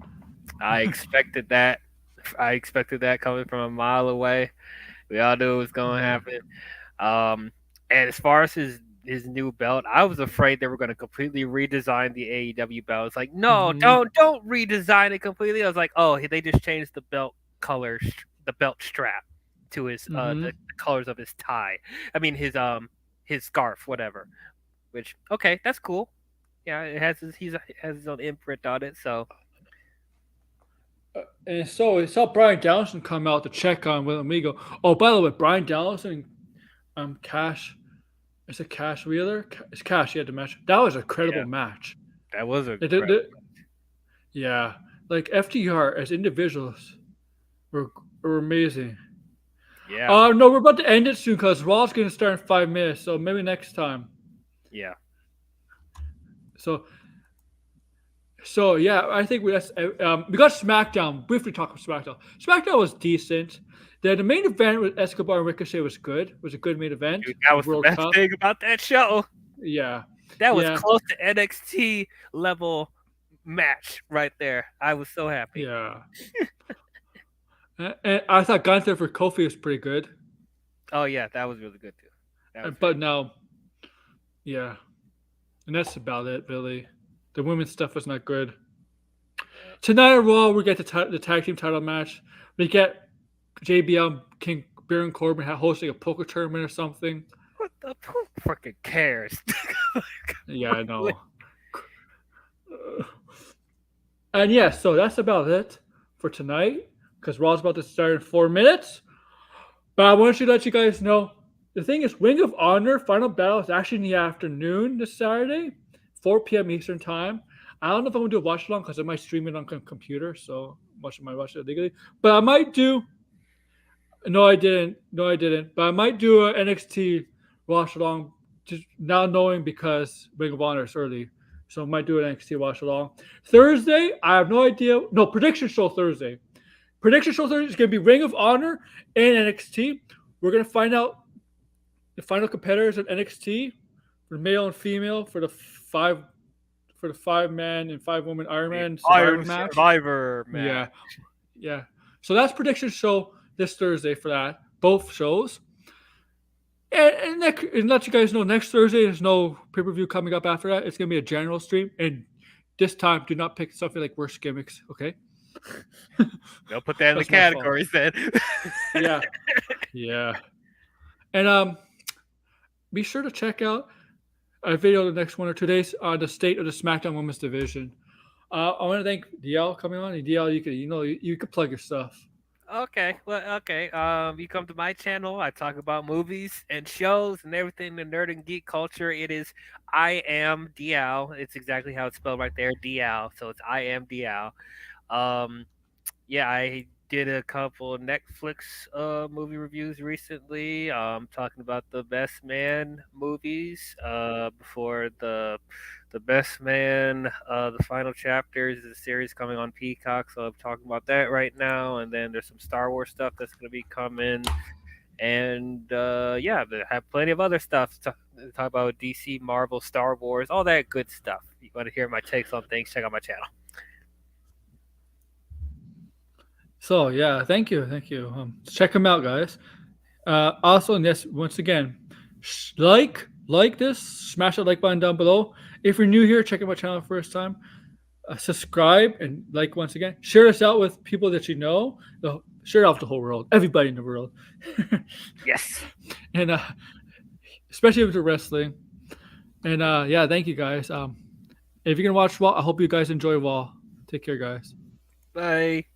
I expected that. I expected that coming from a mile away. We all knew it was going to happen. And as far as his new belt, I was afraid they were going to completely redesign the AEW belt. It's like, no, don't redesign it completely. I was like, oh, they just changed the belt color, the belt strap to his the colors of his tie. I mean his scarf, whatever. Which, okay, that's cool. Yeah, it has his own imprint on it. So. And so we saw Brian Danielson come out to check on Willam Regal. Oh, by the way, Brian Danielson, Cash, is it Cash Wheeler? It's Cash. He had the match. That was a credible match. That was a yeah, like FTR as individuals were amazing. Yeah. No, we're about to end it soon because Raw's going to start in 5 minutes, so maybe next time. Yeah. So yeah, I think we got SmackDown. Briefly talk about SmackDown. SmackDown was decent. The main event with Escobar and Ricochet was good. It was a good main event. Dude, that was the best thing about that show. Yeah. That was close to NXT level match right there. I was so happy. Yeah. And I thought Gunther for Kofi was pretty good. Oh yeah, that was really good too. But now, yeah. And that's about it, really. The women's stuff was not good. Tonight at Raw, we get the tag team title match. We get JBL, King Baron Corbin hosting a poker tournament or something. What the who freaking cares? Yeah, I know. And yeah, so that's about it for tonight, because Raw's about to start in 4 minutes. But I want to let you guys know, the thing is, Ring of Honor Final Battle is actually in the afternoon this Saturday, 4 p.m. Eastern Time. I don't know if I'm going to do a watch along because I might stream it on computer, so I might watch it illegally. But I might do No, I didn't. No, I didn't. But I might do a NXT watch along, just now knowing because Ring of Honor is early, so I might do an NXT watch along. Thursday, I have no idea. No, prediction show Thursday. Prediction show Thursday is going to be Ring of Honor and NXT. We're going to find out the final competitors at NXT for male and female for the 5 man and 5 woman Iron Man Survivor Iron match. Survivor match. Yeah, yeah. So that's prediction show this Thursday for that. Both shows. And let you guys know, next Thursday there's no pay per view coming up after that. It's gonna be a general stream, and this time do not pick something like worst gimmicks. Okay. They'll put that in the That's my fault. categories then. Yeah, yeah. And be sure to check out a video the next 1 or 2 days on the state of the SmackDown Women's Division. I want to thank DL coming on. And DL, you could plug your stuff. Okay, well, okay. You come to my channel. I talk about movies and shows and everything in nerd and geek culture. It is I am DL. It's exactly how it's spelled right there, DL. So it's I am DL. Yeah, I did a couple of Netflix movie reviews recently. Talking about the Best Man movies. Before the Best Man, the final chapters is a series coming on Peacock, so I'm talking about that right now. And then there's some Star Wars stuff that's going to be coming. And yeah, I have plenty of other stuff to talk about: DC, Marvel, Star Wars, all that good stuff. If you want to hear my takes on things, check out my channel. So yeah, thank you. Check them out, guys. Also, yes, once again, like this, smash that like button down below. If you're new here, check out my channel for the first time. Subscribe and like once again. Share this out with people that you know. Share it out with the whole world, everybody in the world. Yes. And especially with the wrestling. And yeah, thank you guys. If you're gonna watch Raw, I hope you guys enjoy Raw. Take care, guys. Bye.